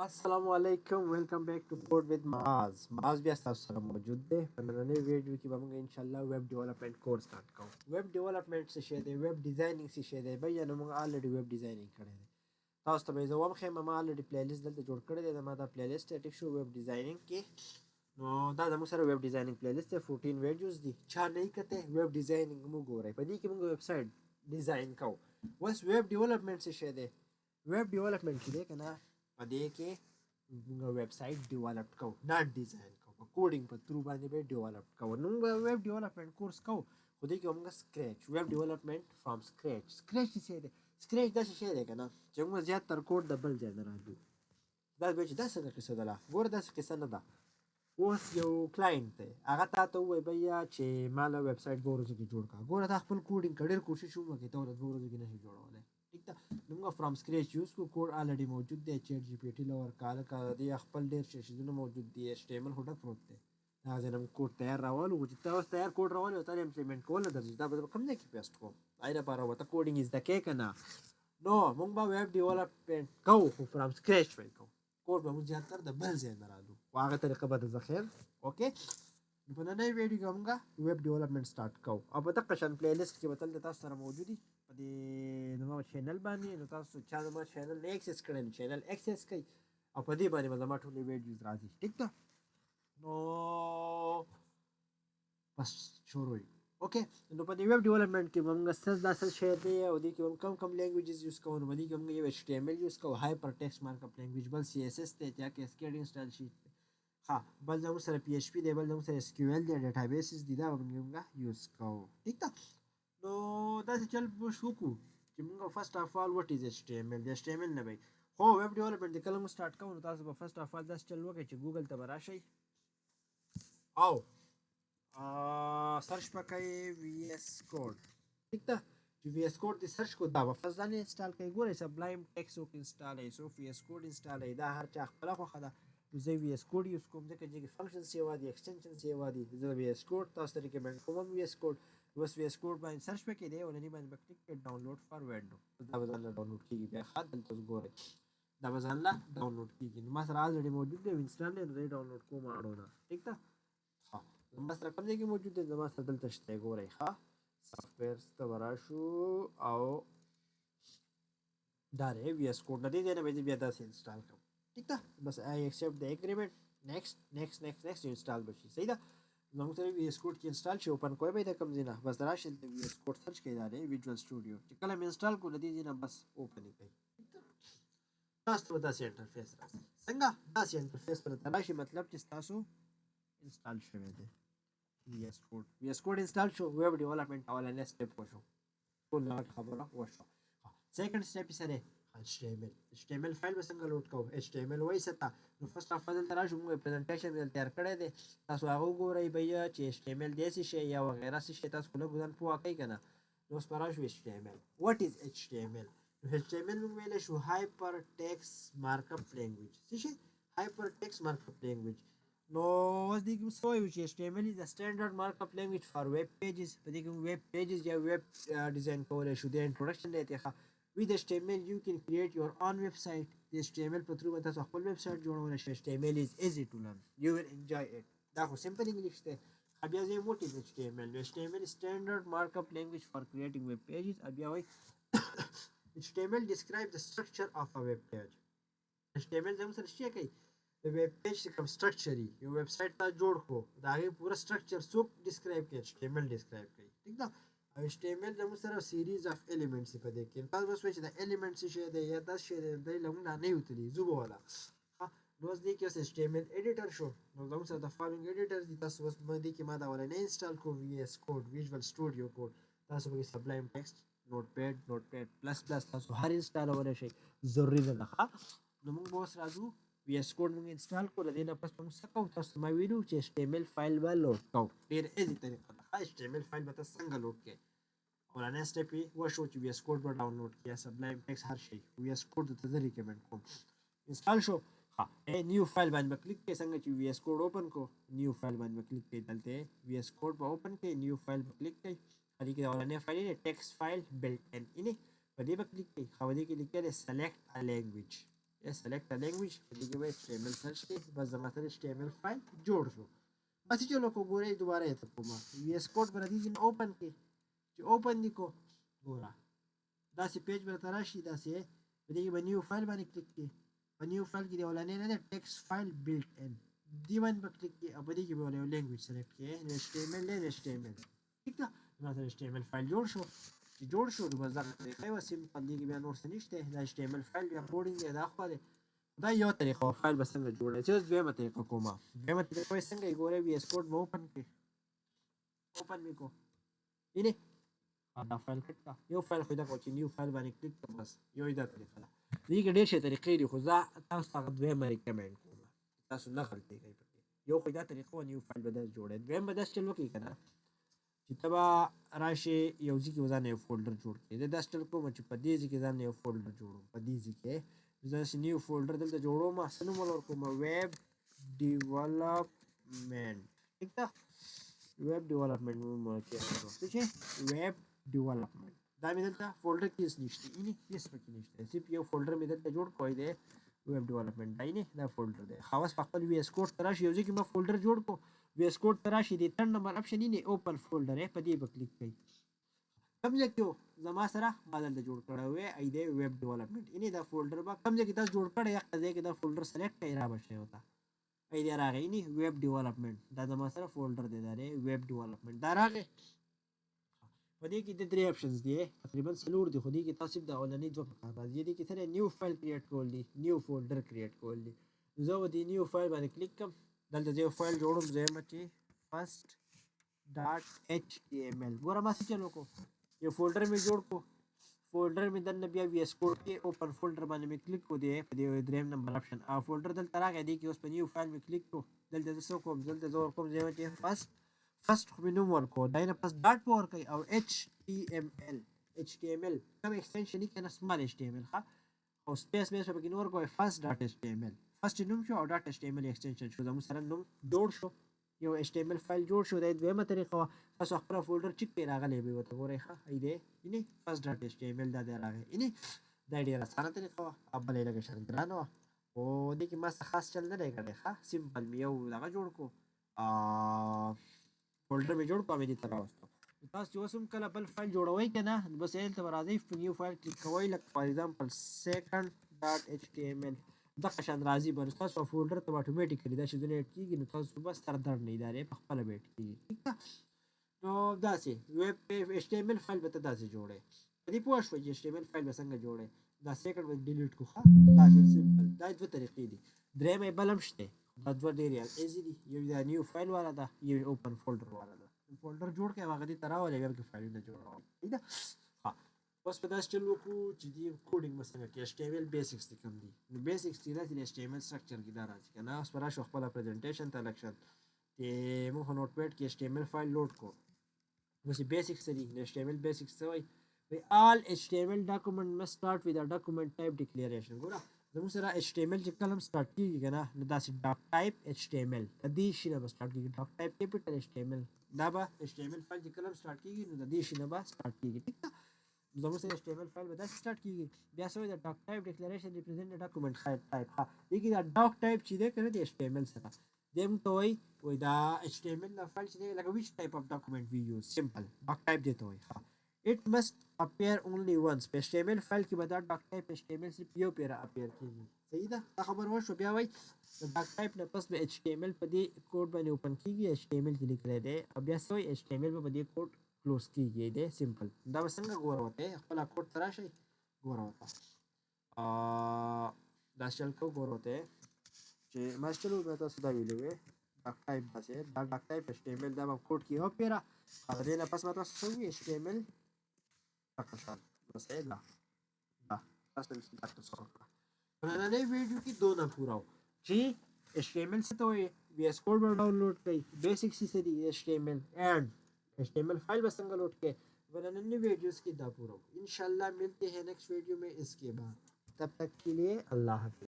Assalamualaikum, welcome back to Code with Maaz. Maaz भी आस्ता सर मौजूद है पर नए वीडियो की बात इंशाल्लाह वेब डेवलपमेंट कोर्स स्टार्ट करूँ वेब डेवलपमेंट से शेदे वेब डिजाइनिंग से शेदे भाई अनु मंग ऑलरेडी वेब डिजाइनिंग करे दे ताऊस तबे जो हम खेम मा ऑलरेडी प्लेलिस्ट दलते जोड़ करे दे माता प्लेलिस्ट टिक शो वेब डिजाइनिंग की नो दादा मु सर वेब डिजाइनिंग प्लेलिस्ट है 14 वीडियोस दी छा नहीं करते वेब डिजाइनिंग मु गो रहे पदी की मंग वेबसाइट डिजाइन का बस वेब डेवलपमेंट से शेदे वेब डेवलपमेंट की दे कना पदी के वेबसाइट डेवलप कौ नॉट डिजाइन कौ कोडिंग पर थ्रू बाने बे डेवलप कौ नुंग वेब डेवलपमेंट कोर्स कौ खुदे के हमगा scratch web development from scratch से दे स्क्रैच दा से दे kana जंग ज्यादातर कोड डबल जनरल दु दा बेच दा څنګه کیسه ده ګور دا کیسه نه ده اوس یو کلاینټ دی هغه تا ته وای بیا چې مال ویب سټ ګورځو کې جوړ کا ګور تا خپل کوډینګ کډیر کوشش وکړه ته ورته ګورځو کې نه جوړولای ٹھیک ده نو فرام سکریچ یوز کو کوډ الریډي موجود دی چیٹ جی پی ټی لور کال کا دی خپل ډیر شیزونه موجود دی ایچ ټی ام ال هډه پروت دی دا ځنم کوډ تیار راوالو چې تاسو تیار کوډ راوالو ته امپلیمنٹ کول درځي دا به کوم نه کې پیسټ کو آیره پاره وته کوډینګ از د کې کنه نو مونږ به ویب ډیولپمنٹ کوو خو فرام سکریچ وکړو کوډ به موږ زیاتره د بل ځای نه راځو هغه طریقه به د ذخیر اوکې نو په نن ویډیو کې موږ ویب ډیولپمنٹ سٹارټ کوو او په دغه شان پلی لیست کې به تل تاسو سره موجودي په دې نو چینل باندې نو تاسو چا زما چینل نه ایکسس کړئ نو چینل ایکسس کړئ او په دې باندې به زما ټولې ویډیوز راځي ټیک ده نو بس شروع اوکے نو په دې ویب ډیولپمنٹ کې موږ سس دا سس شی دی او دې کې کوم کوم لینګویجز یوز کوو نو باندې کوم یو ایچ ټی ام ال یوز کوو هایپر ټیکسټ مارک اپ لینګویج بل سی اس اس ته یا کیسکیډینګ سټایل شي ها بل زموږ سره پی ایچ پی دی بل زموږ سره اس کیو ال دی ډیټابیسز دي دا موږ یوز کوو ٹھیک ده نو دا چې چل شو کو چې موږ فرست اف آل وات از ایچ ټی ام ال د ایچ ټی ام ال نه وای خو ویب ډیولپمنٹ د کلمو سٹارټ کوو نو تاسو به فرست اف آل دا چل وکړئ چې ګوګل ته راشئ او सर्च पकाए VS कोड ठीक था जो VS कोड दी सर्च को दा वापस जाने इंस्टॉल कई गोरे सब्लाइम टेक्स्ट ओक इंस्टॉल है सो VS कोड इंस्टॉल है दा हर चा खला खो खदा जो VS कोड यूज कोम जे के फंक्शन सेवा दी एक्सटेंशन सेवा दी जो VS कोड तास तरीके में कोम VS कोड बस VS कोड बाय सर्च पे के दे और नहीं बाय क्लिक पे डाउनलोड फॉर विंडो दा बजान डाउनलोड की बे खाद तो गोरे दा बजान ला डाउनलोड की मा सर ऑलरेडी मौजूद है इंस्टॉल है डाउनलोड को मारो ना ठीक था بس رقم دی کې موجود دی زما سره دلته شته ګورئ ښه سافټویر ته به راشو او دا دی وي ایس کوډ نه دی ځای نه به بیا داسې انسټال کړم ټیک ده بس آی ایکسپټ د اګریمنټ نیکسټ نیکسټ نیکسټ نیکسټ انسټال بشي صحیح ده زموږ سره وي ایس کوډ کې انسټال شي اوپن کوی به د کوم ځای نه بس راشي د وي ایس کوډ سرچ کوي دا دی ویجوال سټوډیو چې کله مې انسټال کړو د دې ځای نه بس اوپن یې کوي تاسو ته داسې انټرفیس راځي څنګه داسې انټرفیس پر راشي مطلب چې تاسو انسټال شوی دی VS Code install شو ویب ډیولپمنٹ اولنې سټپ وشو ټول لاټ خبره وشو سیکنډ سټپ یې سره HTML فایل به څنګه لوډ کوو HTML وای ستا نو فرست اف all تر شو موږ پریزنټیشن تیار کړی دی تاسو هغه وګورئ بیا چې HTML دې شي یا وغیرہ شي تاسو له ګذن پوها کوي کنه نو اوس پر شو HTML what is HTML HTML موږ ویل شو هایپر ټیکسټ مارک اپ لینګویج څه شي هایپر ټیکسټ مارک اپ لینګویج No, what's the story which HTML is a standard markup language for web pages. But web pages या web design code should the introduction देते हैं. With HTML you can create your own website. The HTML पर through बता सकते हो website जोड़ना है. HTML is easy to learn. You will enjoy it. देखो simple English है. अब यहाँ से what is HTML? HTML is standard markup language for creating web pages. अब यहाँ वही HTML describes the structure of a web page. HTML जब सर्च किया कहीं د ویب پیج کوم سټرکچر یو ویب سټ ته جوړ کو دا هغه پورا سټرکچر څوک ډیسکرایب کوي HTML ډیسکرایب کوي ٹھیک ده HTML زموږ سره سیریز اف الیمنټس په دې کې تاسو بس وایي چې د الیمنټس شي دی یا تاسو شي دی لږ نه وتلی زوبه والا نو اوس دې کې اوس HTML ایډیټر شو نو زموږ سره د فالوینګ ایډیټرز دي تاسو اوس باندې کې ما دا ولنه انسټال کو VS کوډ ویژوال سټوډیو کوډ تاسو به سبلایم ټیکسټ نوټ پیډ پلس پلس تاسو هر انسټال ولې شي ضروری نه ده نو موږ اوس راځو VS Code موږ انسټال کړو د نه پس موږ څه کوو تاسو ما ویلو چې HTML فایل به لوډ کوو ډېر ایزي طریقه ده HTML فایل به تاسو څنګه لوډ کړئ اولنې سټپ یې وشو چې VS Code به ډاونلوډ کړئ سبلایم ټیکسټ هر شي VS Code ته زه ریکمند کوم انسټال شو ها نیو فایل باندې کلیک کړئ څنګه چې VS Code اوپن کو نیو فایل باندې کلیک کړئ دلته VS Code به اوپن کړئ نیو فایل به کلیک کړئ هدي کې اولنې فایل دی ټیکسټ فایل بلټ ان په دې به کلیک کړئ خو دې کې لیکل سلیکټ ا لینګویج या select language देखिए भाई HTML search के बस जमा सर HTML फाइल जोड़ शो बस चलो को गोरे दोबारा है तब को VS कोड बना दीजिए ओपन के जो ओपन दिखो गोरा दासी पेज पर तराशी दासी है देखिए न्यू फाइल बने क्लिक की न्यू फाइल की वाला ने text file built in D1 पर क्लिक की अब देखिए वाले लैंग्वेज सेलेक्ट किए HTML ले HTML ठीक है मतलब HTMल फाइल जोड़ شو بس دا طریقه و سیمپل دی بیا نور څه نشته دا HTML فایل بیا کوډینګ دی دا خو دا یو طریقه فایل به څنګه جوړه چې دویمه طریقه کومه دویمه طریقه څنګه ګوره VS کوډ مو اوپن کړئ اوپن میکو اینه دا فایل کټه یو فایل خو دا کو چې نیو فایل باندې کلیک کړه بس یو دا طریقه ده دې کې ډېر شي طریقې دي خو زه تاسو ته دویمه ریکمند کوم تاسو نه غلطي کوئ یو خو دا طریقه و نیو فایل به دا جوړه دویم به دا چلو کې کنه چې تبا راشي یو ځکه وزانه یو فولډر جوړ کړي دا داستل کوم چې په دې ځکه ځان یو فولډر جوړو په دې ځکه ځکه نیو فولډر دلته جوړو ما سنو مول کوم ویب ډیولپمنٹ ٹھیک ده ویب ډیولپمنٹ مو کې څه ویب ډیولپمنٹ دا مې دلته فولډر کې نشته یعنی هیڅ پکې نشته صرف یو فولډر مې دلته جوړ کوی دی ویب ډیولپمنٹ دا فولډر دی خاص په خپل VS کوډ تراشي یو ځکه ما فولډر جوړ کو VS کوډ تراشي دی 3 نمبر اپشن نه اوپن فولډر په دې په کلیک کړئ کوم ځای کې زما سره بدل جوړ کړو وې اې دی ویب ډیولپمنٹ اني دا فولډر با کوم ځای کې تاسو جوړ کړی یا ځای کې دا فولډر سلیکټ کړئ را بشي وتا اې دی راغی اني ویب ډیولپمنٹ دا زما سره فولډر دی دا ویب ډیولپمنٹ دا راغی په دې کې د درې اپشنز دي تقریبا څلور دي خو دې کې تاسو د اولنۍ دوه په کار راځي دي کې سره نیو فایل کریټ کول دي نیو فولډر کریټ کول دي زه و دې نیو فایل باندې کلیک کوم دلته یو فایل جوړوم زه مچې first.html ګوره ما څه چلو کو یو فولډر می جوړ کو فولډر می دنه بیا VS کوډ کې اوپن فولډر باندې می کلیک کو دی په دې دریم نمبر اپشن فولډر دلته راغی دی کې اوس په نیو فایل می کلیک کو دلته څه کوم دلته زه کوم زه مچې فرست خو نوم ورکو دا نه پس ډاټ پاور کوي او HTML کوم ایکستنشن کې نه سمال HTML ښه او سپیس په کې نور کوي first.html فرست نوم شو او .html ایکستنشن شو زموږ سره نوم جوړ شو یو HTML فایل جوړ شو د دویمه طریقه تاسو خپل فولډر چک کې راغلی به وته ګورئ ښه ایده یني first.html دا دی راغی یني دا ډیره اسانه طریقه ابلې لګه شان ګرانو او دې کې ما خاص چل نه لګړې ښه سیمپل یو دغه جوړ کو فولډر می جوړ کو مې دې تر راوستو تاسو اوس هم کله بل فایل جوړوي کنه بس یې ته راځي نیو فایل کلیک کوئ لکه فار ایگزامپل second.html د قشان راځي بر تاسو فولډر ته اتوماتیکلی دا چې جنریټ کیږي نو تاسو بس تر در نه ادارې په خپل بیت کیږي ٹھیک ده نو داسې ویب HTML فایل به تاسو جوړه دې پوه شو چې HTML فایل به څنګه جوړه دا سیکنډ به ډیلیټ کو دا سیمپل دا دوه طریقې دي درېمه بلم شته دا دوه ډېر ایزي دي یو دا نیو فایل والا دا یو اوپن فولډر والا دا فولډر جوړ کړئ هغه دې تراولې بیا فایلونه جوړاو ٹھیک ده بس په داس چلو کو چې دی کوډینګ مثلا کې HTML بیسکس دي کوم دي نو بیسکس دي د HTML سټرکچر کې دا راځي کنه اوس پر شو خپل پریزنټیشن ته لکشن ته مو نوٹ پیډ کې HTML فایل لوډ کو اوس بیسکس دي HTML بیسکس وای all HTML document must start with a document type declaration ګوره زموږ سره HTML چې کلم سٹارټ کیږي کنه نو دا سي ډاک ټایپ HTML د دې شي نه سٹارټ کیږي ډاک ټایپ کیپټل HTML دا به HTML فایل چې کلم سٹارټ کیږي نو د دې شي نه سٹارټ کیږي ٹھیک ده زموږ سره HTML فایل به دا سٹارټ کیږي بیا سوې د ډاک ټایپ ډیکلیریشن ریپرزینټ ډاکومنٹ ټایپ ها دغه دا ډاک ټایپ چې ده کنه د HTML سره دیم ته وای دا HTML فایل چې لکه which type of document we use simple ډاک ټایپ دی ته وای ها it must appear only once په HTML فایل کې به دا ډاک ټایپ HTML صرف یو پیرا اپیر کیږي صحیح ده دا خبر وشو بیا وای ډاک ټایپ نه پس به HTML په دې کوډ باندې اوپن کیږي HTML کې لیکل دی او بیا سوې HTML په دې کوډ کلوز کیږي دی سیمپل دا څنګه ګوره وته خپل کوډ تراشي ګوره وته دا شل کو ګوره وته چې ماستر به تاسو دا ویلو ډاک ټایپ باسه دا ډاک ټایپ HTML دا کوډ کې او پیرا هغه نه پس ماته سوې HTML تکشان بس ہے لا تاسو ته تاسو سره نن ویډیو کې دوه پوراو چې HTML څه ته وي VS کوډ ډاونلوډ کړئ بیسکس څه دي HTML and HTML फाइल बस संग लोड के वरना वीडियोस की दा पूरा इंशाल्लाह मिलते हैं नेक्स्ट वीडियो में इसके बाद तब तक के लिए अल्लाह हाफिज़।